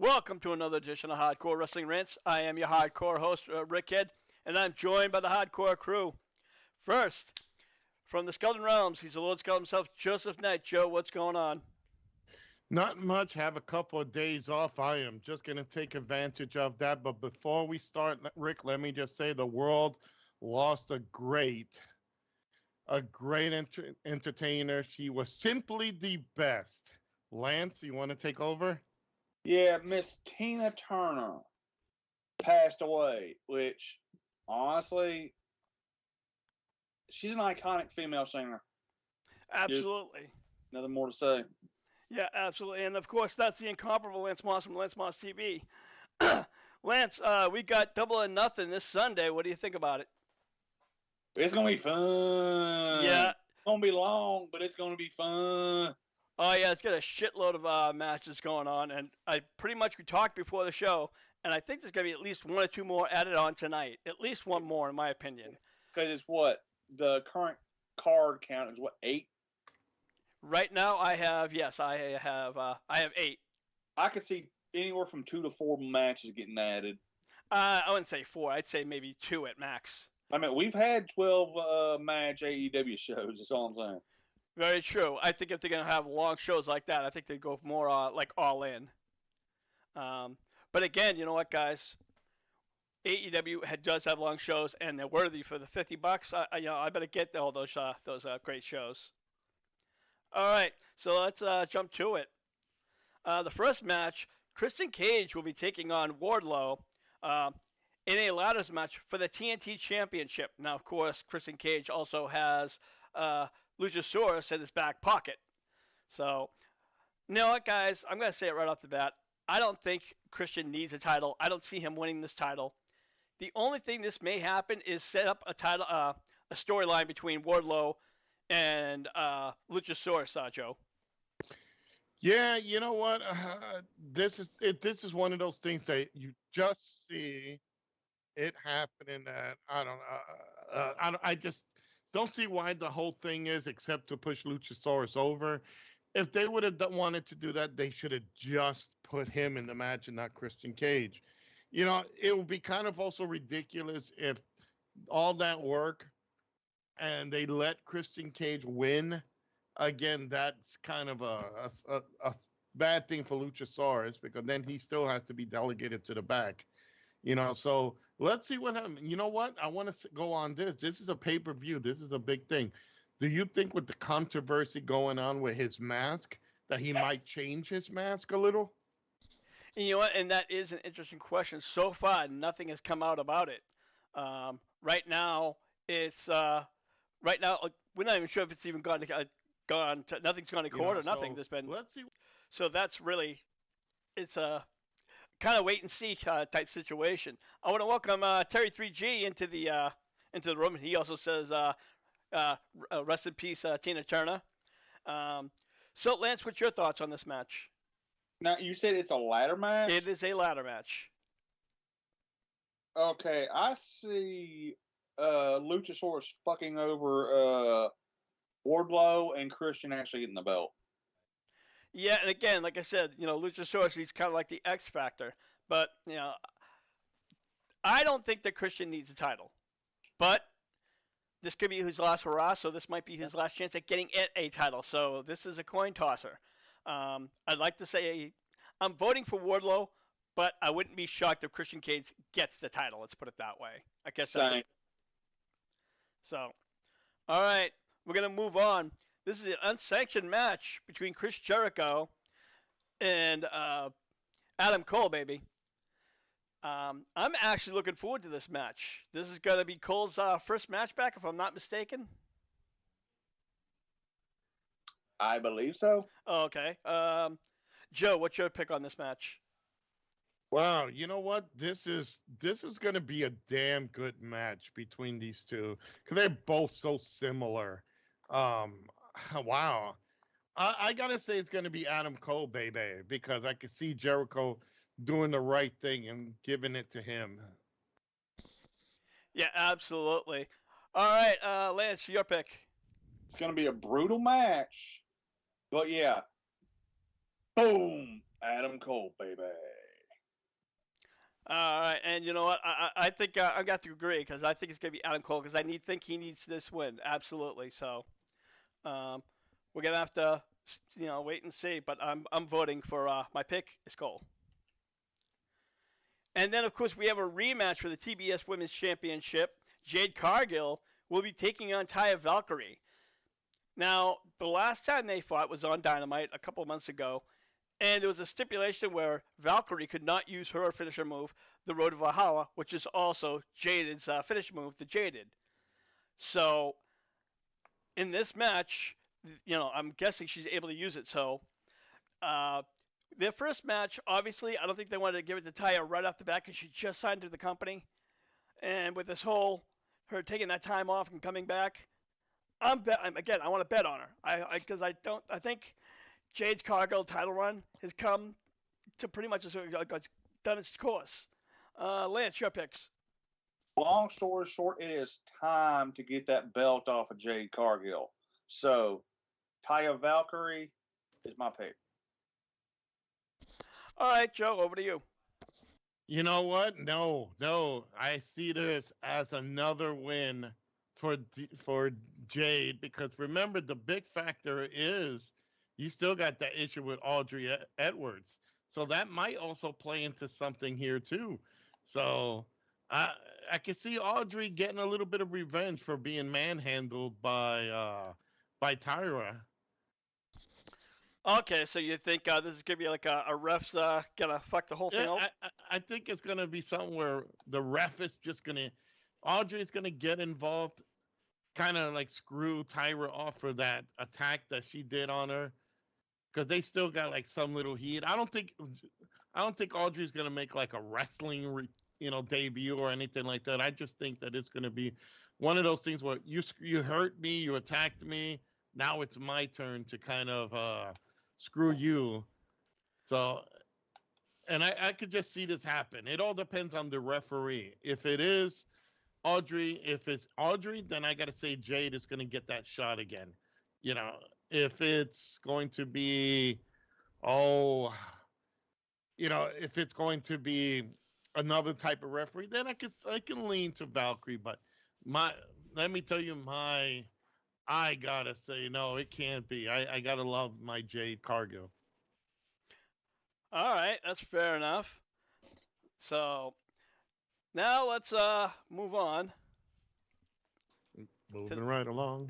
Welcome to another edition of Hardcore Wrestling Rants. I am your hardcore host, Rickhead, and I'm joined by the hardcore crew. First, from the Skeleton Realms, he's the Lord Skeleton himself, Joseph Knight. Joe, what's going on? Not much. Have a couple of days off. I am just going to take advantage of that. But before we start, Rick, let me just say the world lost a great entertainer. She was simply the best. Lance, you want to take over? Yeah, Miss Tina Turner passed away, which, honestly, she's an iconic female singer. Absolutely. Nothing more to say. Yeah, absolutely. And of course, that's the incomparable Lance Moss from Lance Moss TV. Lance, we got Double or Nothing this Sunday. What do you think about it? It's going to be fun. Yeah. It's going to be long, but it's going to be fun. Oh, yeah, it's got a shitload of matches going on. And we talked before the show, and I think there's going to be at least one or two more added on tonight. At least one more, in my opinion. Because it's what? The current card count is what, 8? Right now, I have 8. I could see anywhere from 2 to 4 matches getting added. I wouldn't say 4. I'd say maybe 2 at max. I mean, we've had 12 match AEW shows. That's all I'm saying. Very true. I think if they're going to have long shows like that, I think they'd go more like all in. But again, you know what, guys? AEW does have long shows, and they're worthy for the $50. I better get all those great shows. All right, so let's jump to it. The first match, Christian Cage will be taking on Wardlow in a ladders match for the TNT Championship. Now, of course, Christian Cage also has Luchasaurus in his back pocket. So, you know what, guys? I'm going to say it right off the bat. I don't think Christian needs a title. I don't see him winning this title. The only thing this may happen is set up a storyline between Wardlow and Luchasaurus, Joe. Yeah, you know what? This is one of those things that you just see it happening. That I just don't see why the whole thing is except to push Luchasaurus over. If they would have wanted to do that, they should have just put him in the match and not Christian Cage. You know, it would be kind of also ridiculous if all that work and they let Christian Cage win. Again, that's kind of a bad thing for Luchasaurus because then he still has to be delegated to the back. You know, so let's see what happens. You know what? I want to go on this. This is a pay-per-view. This is a big thing. Do you think with the controversy going on with his mask that he might change his mask a little? You know what? And that is an interesting question. So far, nothing has come out about it. Right now, we're not even sure if it's even gone to nothing's gone to court or nothing. There's been. Let's see. So that's really, it's a kind of wait and see type situation. I want to welcome Terry 3G into the room. He also says, rest in peace, Tina Turner. So Lance, what's your thoughts on this match? Now, you said it's a ladder match? It is a ladder match. Okay, I see Luchasaurus fucking over Wardlow and Christian actually getting the belt. Yeah, and again, like I said, Luchasaurus, he's kind of like the X Factor. But, I don't think that Christian needs a title. But this could be his last hurrah, so this might be his last chance at getting a title. So this is a coin tosser. I'd like to say I'm voting for Wardlow, but I wouldn't be shocked if Christian Cage gets the title. Let's put it that way. I guess that's it. So, all right, we're going to move on. This is an unsanctioned match between Chris Jericho and Adam Cole, baby. I'm actually looking forward to this match. This is going to be Cole's first match back, if I'm not mistaken. I believe so. Oh, okay. Joe, what's your pick on this match? Wow, you know what? This is going to be a damn good match between these two because they're both so similar. Wow. I got to say it's going to be Adam Cole, baby, because I can see Jericho doing the right thing and giving it to him. Yeah, absolutely. All right, Lance, your pick. It's going to be a brutal match. But yeah. Boom. Adam Cole, baby. All right, and you know what? I think I got to agree because I think it's gonna be Adam Cole because think he needs this win absolutely. So um, we're gonna have to wait and see. But I'm voting for my pick is Cole. And then of course we have a rematch for the TBS Women's Championship. Jade Cargill will be taking on Taya Valkyrie. Now the last time they fought was on Dynamite a couple months ago, and there was a stipulation where Valkyrie could not use her finisher move, the Road to Valhalla, which is also Jaded's finish move, the Jaded. So in this match, I'm guessing she's able to use it. So uh, their first match, obviously, I don't think they wanted to give it to Taya right off the bat because she just signed to the company, and with this whole her taking that time off and coming back, again, I want to bet on her. Because I think Jade's Cargill title run has come to pretty much done its course. Lance, your picks. Long story short, it is time to get that belt off of Jade Cargill. So, Taya Valkyrie is my pick. All right, Joe, over to you. You know what? No, no. I see this as another win for Jade because remember the big factor is you still got that issue with Audrey Edwards, so that might also play into something here too. So I I can see Audrey getting a little bit of revenge for being manhandled by Tyra. Okay, so you think this is gonna be like a ref's gonna fuck the whole thing Yeah, up? I think it's gonna be something where the ref is just gonna Audrey's gonna get involved, kind of like screw Tyra off for that attack that she did on her, because they still got like some little heat. I don't think Audrey's gonna make like a wrestling debut or anything like that. I just think that it's gonna be one of those things where you hurt me, you attacked me. Now it's my turn to kind of screw you. So and I could just see this happen. It all depends on the referee. If it's Audrey, then I got to say Jade is going to get that shot again. You know, if it's going to be, oh, if it's going to be another type of referee, then I can lean to Valkyrie. But my, let me tell you, I gotta say no, it can't be. I gotta love my Jade Cargill. All right, that's fair enough. So now let's move on to Moving right along.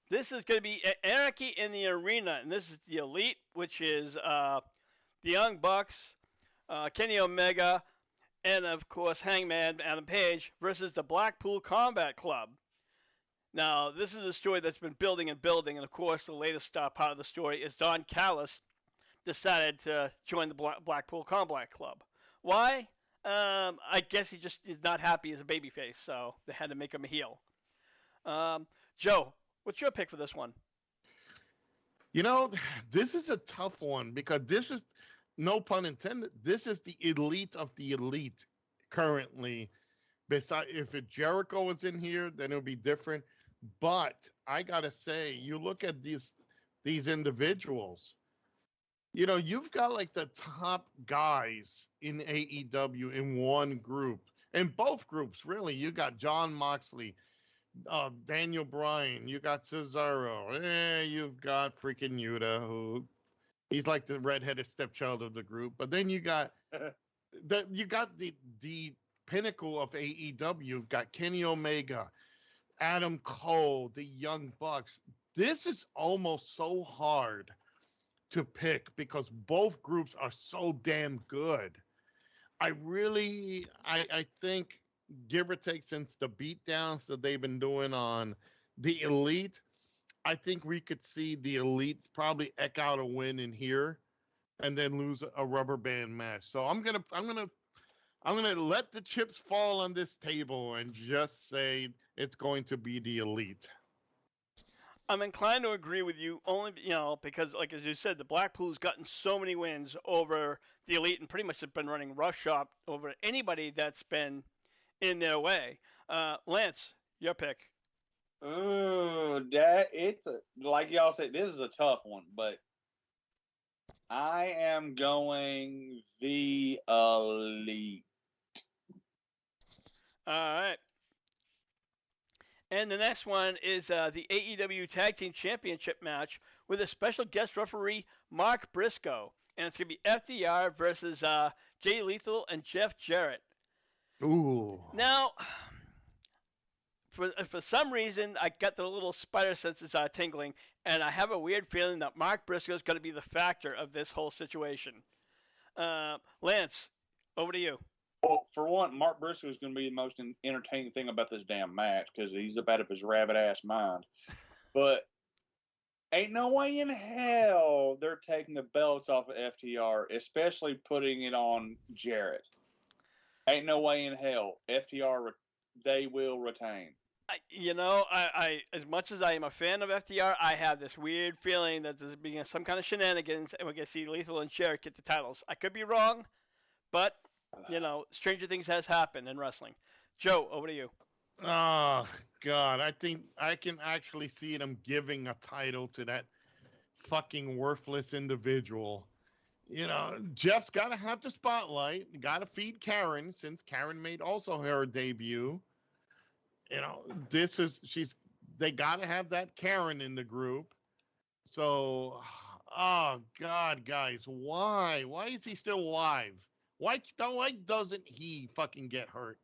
this is gonna be Anarchy in the Arena, and this is the Elite, which is the Young Bucks, Kenny Omega, and of course Hangman Adam Page versus the Blackpool Combat Club. Now, this is a story that's been building and building, and of course, the latest part of the story is Don Callis decided to join the Blackpool Combat Club. Why? I guess he just is not happy as a babyface, so they had to make him a heel. Joe, what's your pick for this one? You know, this is a tough one because this is, no pun intended, this is the elite of the elite currently. Besides, if Jericho was in here, then it would be different. But I gotta say, you look at these individuals. You've got like the top guys in AEW in one group, in both groups, really. You got John Moxley, Daniel Bryan, you got Cesaro, you've got freaking Yuta, who he's like the redheaded stepchild of the group. But then you got the pinnacle of AEW. You've got Kenny Omega, Adam Cole, the Young Bucks. This is almost so hard to pick because both groups are so damn good. I think, give or take, since the beatdowns that they've been doing on the Elite, I think we could see the Elite probably eke out a win in here and then lose a rubber band match. So I'm gonna let the chips fall on this table and just say it's going to be the Elite. I'm inclined to agree with you only because like as you said, the Blackpool's gotten so many wins over the Elite and pretty much have been running roughshod over anybody that's been in their way. Lance, your pick. Ooh, that like y'all said, this is a tough one, but I am going the Elite. All right. And the next one is the AEW Tag Team Championship match with a special guest referee, Mark Briscoe. And it's going to be FDR versus Jay Lethal and Jeff Jarrett. Ooh. Now, for some reason, I got the little spider senses tingling, and I have a weird feeling that Mark Briscoe is going to be the factor of this whole situation. Lance, over to you. Well, for one, Mark Briscoe is going to be the most entertaining thing about this damn match because he's about up his rabbit ass mind. But ain't no way in hell they're taking the belts off of FTR, especially putting it on Jarrett. Ain't no way in hell. FTR, they will retain. I as much as I am a fan of FTR, I have this weird feeling that there's being some kind of shenanigans, and we're gonna see Lethal and Jarrett get the titles. I could be wrong, but stranger things has happened in wrestling. Joe, over to you. Oh God, I think I can actually see them giving a title to that fucking worthless individual. Jeff's got to have the spotlight. Got to feed Karen since Karen made also her debut. This is they got to have that Karen in the group. So, oh God, guys, why? Why is he still alive? Why doesn't he fucking get hurt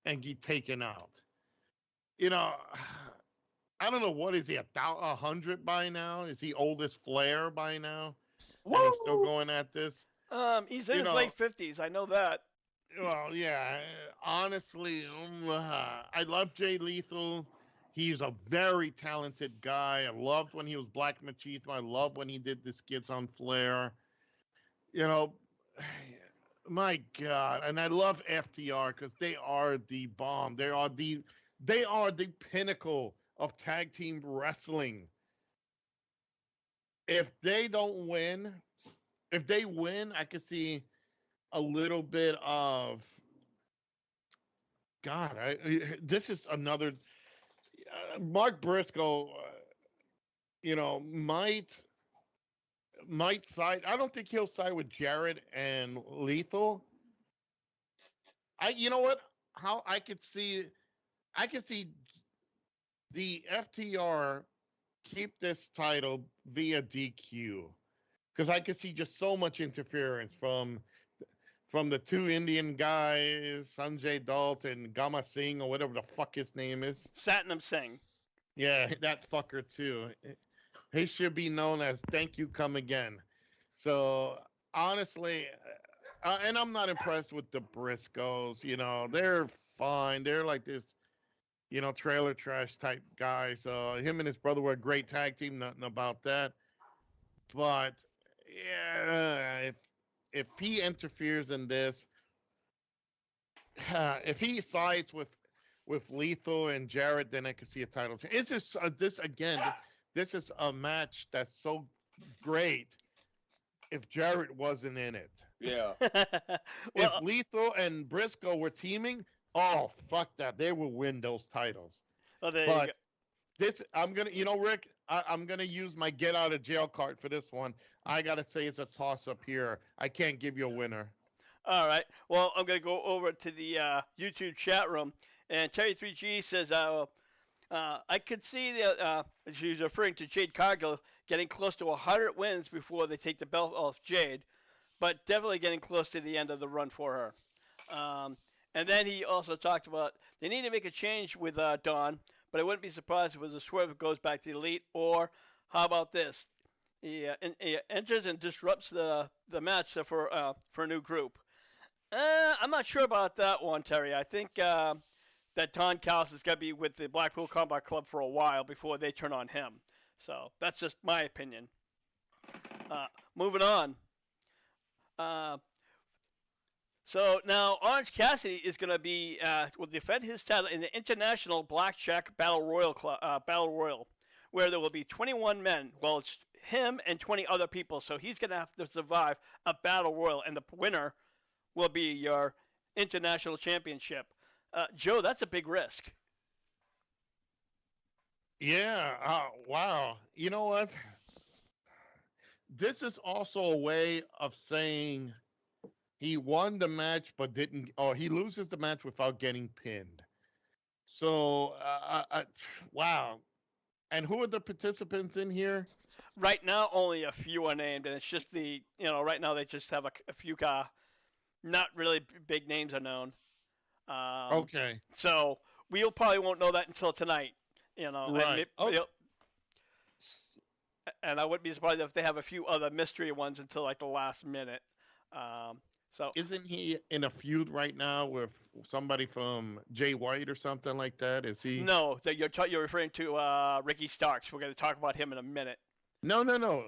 and get taken out? I don't know, what is he, 100 by now? Is he oldest Flair by now? And he's still going at this? He's in his late 50s. I know that. Well, yeah. Honestly, I love Jay Lethal. He's a very talented guy. I loved when he was Black Machismo. I loved when he did the skits on Flair. My God. And I love FTR because they are the bomb. They are the pinnacle of tag team wrestling. If they win, I could see a little bit of God. This is another Mark Briscoe. Might side. I don't think he'll side with Jarrett and Lethal. You know what? How I could see the FTR keep this title via DQ because I could see just so much interference from the two Indian guys, Sanjay Dutt and Gama Singh or whatever the fuck his name is. Satnam Singh. Yeah, that fucker too. He should be known as "Thank You, Come Again." So honestly, and I'm not impressed with the Briscoes. They're fine. They're like this, trailer trash type guys. Him and his brother were a great tag team. Nothing about that. But yeah, if he interferes in this, if he sides with Lethal and Jarrett, then I could see a title change. It's just this again. This is a match that's so great. If Jarrett wasn't in it, yeah. If Lethal and Briscoe were teaming, oh fuck that, they will win those titles. Oh, there but you go. This, I'm gonna, Rick, I'm gonna use my get out of jail card for this one. I gotta say it's a toss up here. I can't give you a winner. All right. Well, I'm going to go over to the YouTube chat room. And Terry3G says, I could see she's referring to Jade Cargill getting close to 100 wins before they take the belt off Jade, but definitely getting close to the end of the run for her. And then he also talked about they need to make a change with Dawn, but I wouldn't be surprised if it was a swerve that goes back to the Elite. Or how about this? He enters and disrupts the match for a new group. I'm not sure about that one, Terry. I think that Don Callis is going to be with the Blackpool Combat Club for a while before they turn on him. So that's just my opinion. Moving on. So now Orange Cassidy is going to will defend his title in the International Blackjack Battle Royal, where there will be 21 men. Well, it's him and 20 other people, so he's going to have to survive a battle royal, and the winner will be your international championship. Joe, that's a big risk. Yeah. Wow. You know what? this is also a way of saying he won the match but didn't, or he loses the match without getting pinned. So, wow. And who are the participants in here? Right now, only a few are named, and it's just right now they just have a few not really big names are known. Um, Okay, so we'll probably won't know that until tonight. And right. Oh, and I wouldn't be surprised if they have a few other mystery ones until like the last minute. Um, so isn't he in a feud right now with somebody from Jay White or something like that? Is he? no, that you're referring to Ricky Starks. We're going to talk about him in a minute. No, no, no,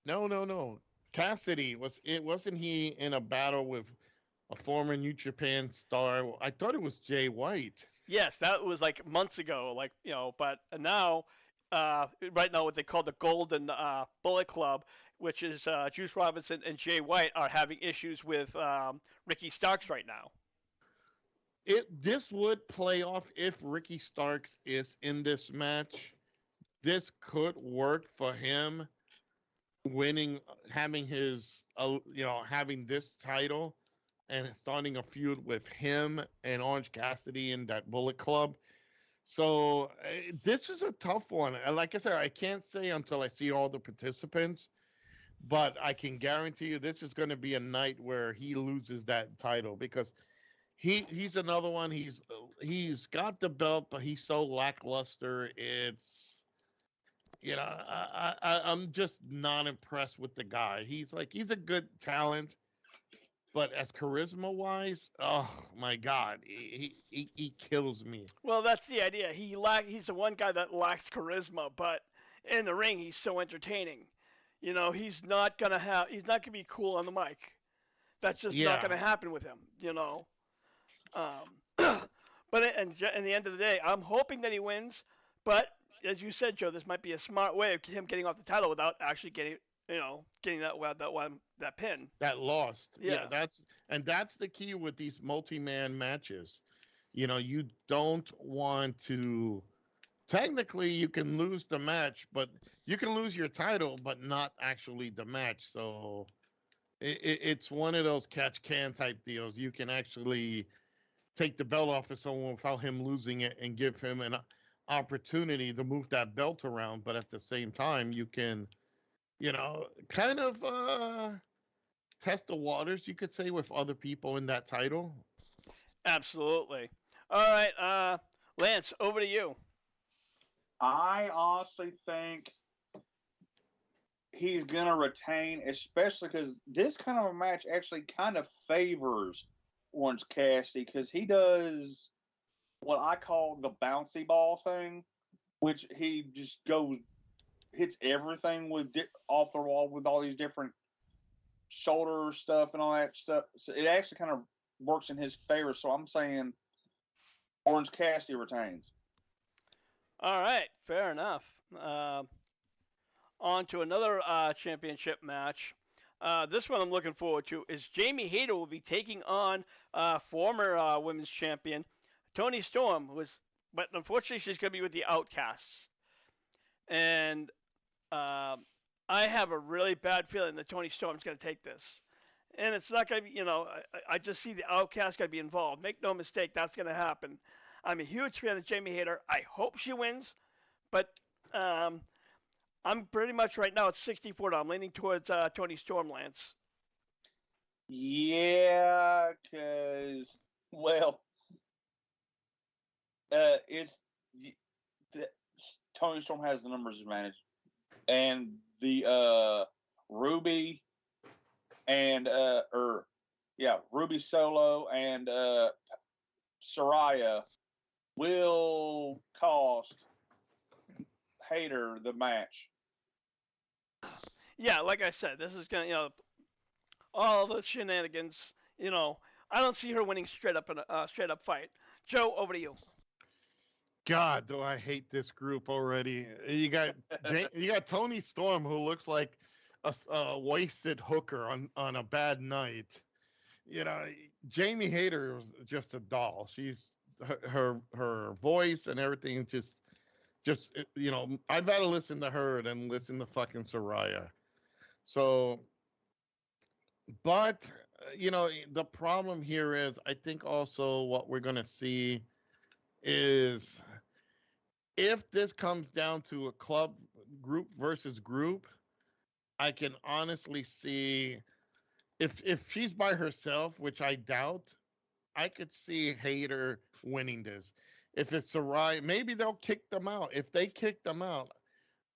no, no, no. Cassidy wasn't he in a battle with a former New Japan star? I thought it was Jay White. Yes, that was like months ago. But now, right now, what they call the Golden Bullet Club, which is Juice Robinson and Jay White, are having issues with Ricky Starks right now. This would play off if Ricky Starks is in this match. This could work for him winning, having his, having this title and starting a feud with him and Orange Cassidy in that Bullet Club. So this is a tough one. Like I said, I can't say until I see all the participants, but I can guarantee you this is going to be a night where he loses that title because he's another one. He's got the belt, but he's so lackluster. It's I'm just not impressed with the guy. He's a good talent, but as charisma wise, oh my god, he kills me. Well, that's the idea. He's the one guy that lacks charisma, but in the ring he's so entertaining. He's not gonna be cool on the mic. That's just not Yeah, gonna happen with him. Um, but in the end of the day, I'm hoping that he wins. But as you said, Joe, this might be a smart way of him getting off the title without actually getting that pin. that lost. Yeah, Yeah, that's the key with these multi-man matches. You don't want to. Technically, you can lose the match, but you can lose your title, but not actually the match. So it's one of those catch can type deals. You can actually take the belt off of someone without him losing it and give him an opportunity to move that belt around. But at the same time, you can, kind of test the waters, you could say, with other people in that title. absolutely. All right, Lance, over to you. I honestly think he's going to retain, especially because this kind of a match actually kind of favors Orange Cassidy because he does what I call the bouncy ball thing, which he just hits everything off the wall with all these different shoulder stuff and all that stuff. So it actually kind of works in his favor. So I'm saying Orange Cassidy retains. All right, fair enough. On to another championship match. This one I'm looking forward to is Jamie Hayter will be taking on former women's champion Toni Storm, but unfortunately she's going to be with the Outcasts. And I have a really bad feeling that Toni Storm's going to take this. And it's not going to be, I just see the Outcasts going to be involved. Make no mistake, that's going to happen. I'm a huge fan of Jamie Hayter. I hope she wins, but I'm pretty much right now at 64. I'm leaning towards Toni Storm, Lance. Yeah, because, well, it's Toni Storm has the numbers advantage, and the Ruby and Ruby Solo and Saraya will cost Hayter the match. Yeah, like I said, this is gonna all the shenanigans. I don't see her winning straight up in a straight up fight. Joe, over to you. God, do I hate this group already? You got Toni Storm, who looks like a wasted hooker on a bad night. Jamie Hayter was just a doll. She's her voice and everything just I'd rather listen to her than listen to fucking Soraya. So, but the problem here is, I think also what we're gonna see is, if this comes down to a club group versus group, I can honestly see, if she's by herself, which I doubt, I could see Hayter winning this. If it's Sarai, maybe they'll kick them out. If they kick them out,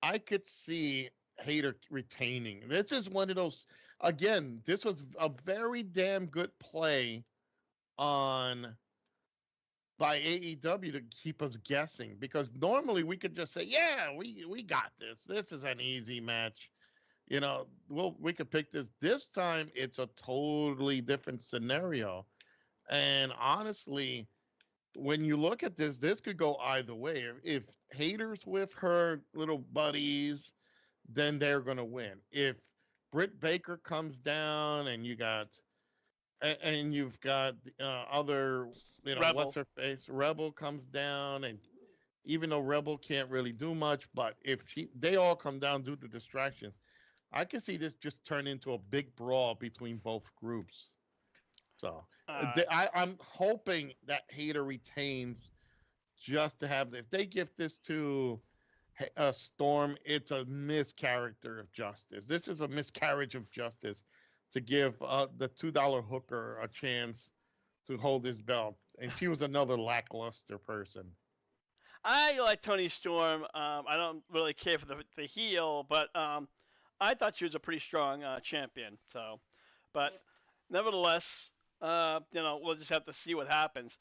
I could see Hayter retaining. This is one of those. Again, this was a very damn good play on by AEW to keep us guessing, because normally we could just say, "Yeah, we got this. This is an easy match." We could pick this. This time it's a totally different scenario. And honestly, when you look at this could go either way. If Haters with her little buddies, then they're gonna win. If Britt Baker comes down and you've got other, what's Rebel. her face, Rebel comes down, and even though Rebel can't really do much, but if they all come down due to distractions, I can see this just turn into a big brawl between both groups. So Uh, I'm hoping that Hater retains, just to have, if they give this to a Storm, it's a mischaracter of justice. This is a miscarriage of justice to give the $2 hooker a chance to hold his belt, and she was another lackluster person. I like Tony Storm. I don't really care for the heel, but I thought she was a pretty strong champion. So, but nevertheless, we'll just have to see what happens.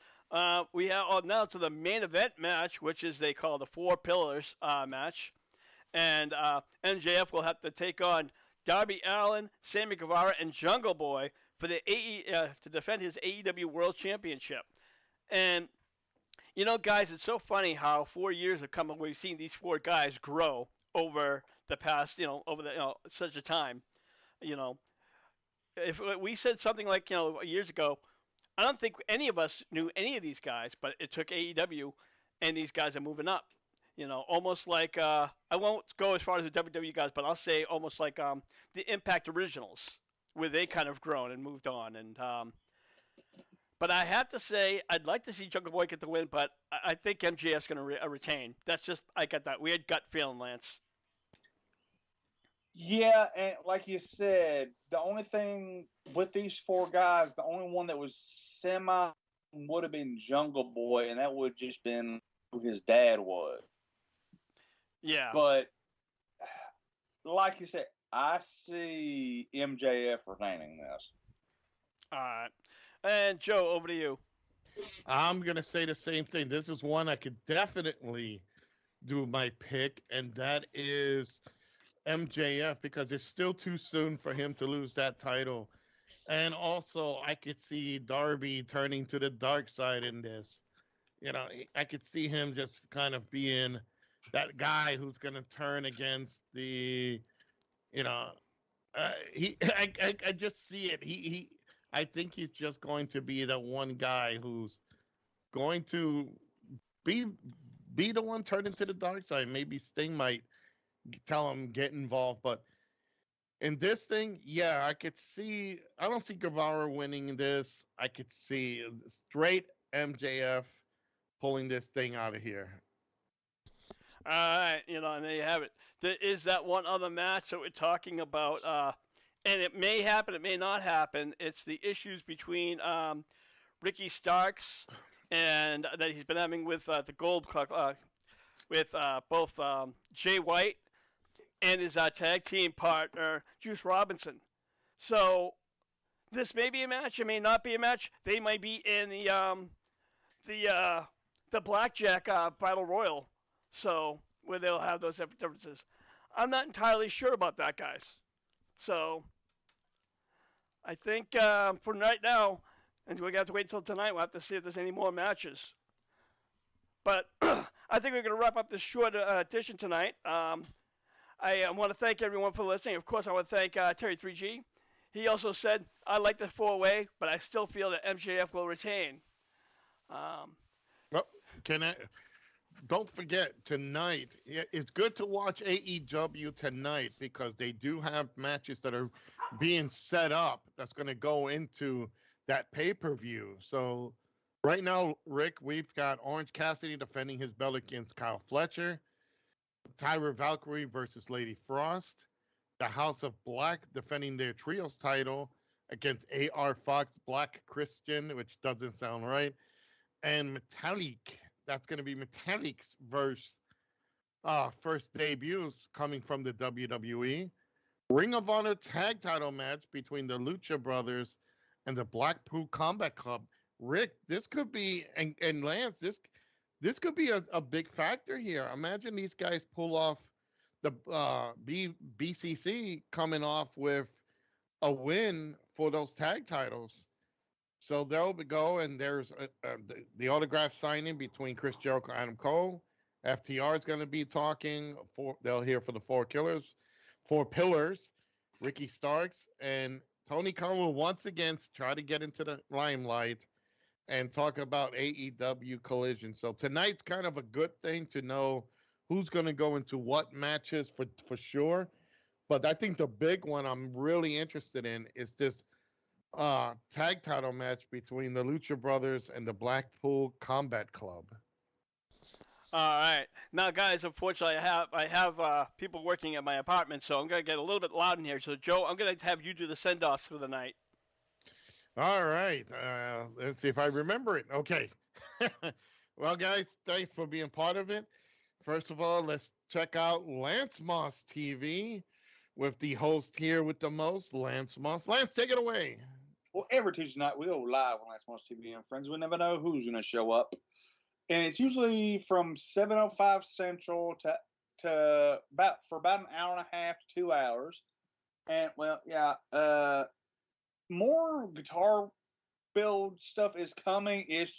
We have now to the main event match, which is they call the Four Pillars match, and MJF will have to take on Darby Allin, Sammy Guevara, and Jungle Boy for the to defend his AEW World Championship. And guys, it's so funny how 4 years have come and we've seen these four guys grow over the past, over the such a time. You know, if we said something like years ago, I don't think any of us knew any of these guys, but it took AEW, and these guys are moving up. Almost like I won't go as far as the WWE guys, but I'll say almost like the Impact Originals, where they kind of grown and moved on. And but I have to say, I'd like to see Jungle Boy get the win, but I think MJF's going to retain. That's just, I got that weird gut feeling, Lance. Yeah, and like you said, the only thing with these four guys, the only one that was semi would have been Jungle Boy, and that would have just been who his dad was. Yeah. But like you said, I see MJF retaining this. All right. And Joe, over to you. I'm gonna say the same thing. This is one I could definitely do my pick, and that is MJF, because it's still too soon for him to lose that title. And also, I could see Darby turning to the dark side in this. I could see him just kind of being that guy who's going to turn against the, you know, I just see it. I think he's just going to be the one guy who's going to be be the one turned into the dark side. Maybe Sting might tell him get involved, but in this thing, yeah, I could see. I don't see Guevara winning this. I could see straight MJF pulling this thing out of here. All right. And there you have it. There is that one other match that we're talking about, and it may happen, it may not happen. It's the issues between Ricky Starks and that he's been having with the Gold Club, with both Jay White and his tag team partner Juice Robinson. So this may be a match, it may not be a match. They might be in the the blackjack battle royal, so where they'll have those differences. I'm not entirely sure about that, guys. So I think for right now, and we got to wait until tonight. We'll have to see if there's any more matches. But I think we're going to wrap up this short edition tonight. I want to thank everyone for listening. Of course, I want to thank Terry 3G. He also said, I like the four-way, but I still feel that MJF will retain. Well, can I? don't forget tonight. It's good to watch AEW tonight because they do have matches that are being set up. That's going to go into that pay-per-view. So right now, Rick, we've got Orange Cassidy defending his belt against Kyle Fletcher. Tyra Valkyrie versus Lady Frost. The House of Black defending their trios title against AR Fox, Black Christian, which doesn't sound right, and Metallic. That's going to be Metallic's versus first debuts coming from the WWE. Ring of Honor tag title match between the Lucha Brothers and the Blackpool Combat Club. Rick, this could be, and Lance, this could be a big factor here. Imagine these guys pull off the BCC coming off with a win for those tag titles. So they'll go, and there's the autograph signing between Chris Jericho and Adam Cole. FTR is going to be talking. They'll hear for the Four Pillars, Ricky Starks, and Tony Khan will once again try to get into the limelight and talk about AEW Collision. So tonight's kind of a good thing to know who's going to go into what matches for sure. But I think the big one I'm really interested in is this tag title match between the Lucha Brothers and the Blackpool Combat Club. All right, now guys, unfortunately, I have people working at my apartment, so I'm gonna get a little bit loud in here. So Joe, I'm gonna have you do the send offs for the night. All right, let's see if I remember it. Okay. Well, guys, thanks for being part of it. First of all, let's check out Lance Moss TV with the host here with the most, Lance Moss. Lance, take it away. Well, every Tuesday night we go live on Lance Moss TV and Friends. We never know who's going to show up, and it's usually from 7:05 Central to about an hour and a half to 2 hours. And well, yeah, more guitar build stuff is coming. There's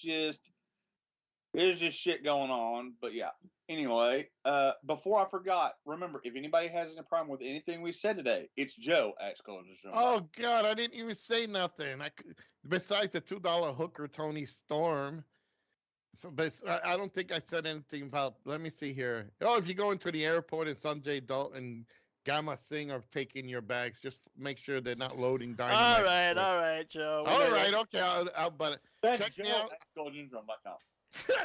just shit going on. But yeah. Anyway, before I forgot, remember, if anybody has any problem with anything we said today, it's Joe at Scolders. Oh, God, I didn't even say nothing. Besides the $2 hooker, Tony Storm. So, but I don't think I said anything about, let me see here. Oh, if you go into the airport and Sanjay Dutt and Gamma Singh are taking your bags, just make sure they're not loading dynamite. All right, Joe. All right, okay. But that's check Joe me out. at ScoldensDrum.com.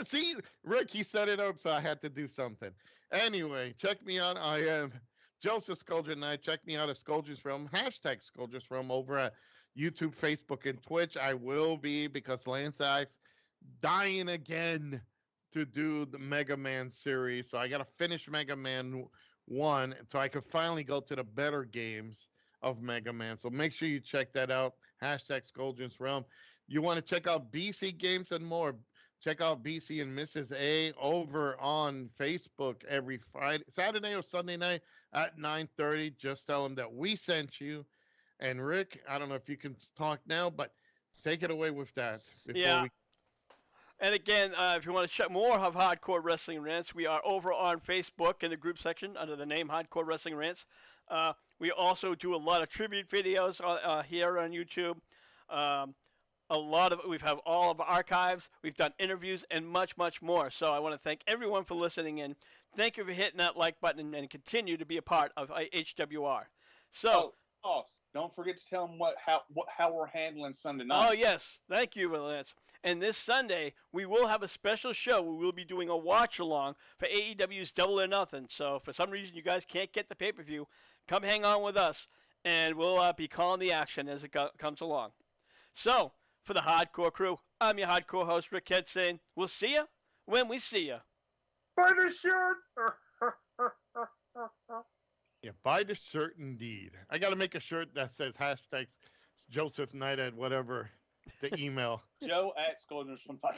See, Rick, he set it up, so I had to do something. Anyway, check me out. I am Joseph Scoldren, and I check me out at Scoldren's Realm, hashtag Scoldren's Realm over at YouTube, Facebook, and Twitch. I will be, because Lance Axe dying again to do the Mega Man series. So I got to finish Mega Man 1 so I can finally go to the better games of Mega Man. So make sure you check that out. Hashtag Scoldren's Realm. You want to check out BC Games and more. Check out BC and Mrs. A over on Facebook every Saturday or Sunday night at 9:30. Just tell them that we sent you. And Rick, I don't know if you can talk now, but take it away with that. And again, if you want to check more of Hardcore Wrestling Rants, we are over on Facebook in the group section under the name Hardcore Wrestling Rants. We also do a lot of tribute videos here on YouTube. We have all of our archives. We've done interviews and much, much more. So I want to thank everyone for listening in. Thank you for hitting that like button and continue to be a part of HWR. So, don't forget to tell them how we're handling Sunday night. Oh yes, thank you, Lance. And this Sunday we will have a special show. We will be doing a watch along for AEW's Double or Nothing. So for some reason you guys can't get the pay-per-view, come hang on with us, and we'll be calling the action as it comes along. So. For the Hardcore Crew, I'm your Hardcore host, Rick Head, saying we'll see ya when we see ya. Buy the shirt! Yeah, buy the shirt indeed. I got to make a shirt that says hashtags Joseph Knight at whatever the email. Joe at ScoldensDrum.com.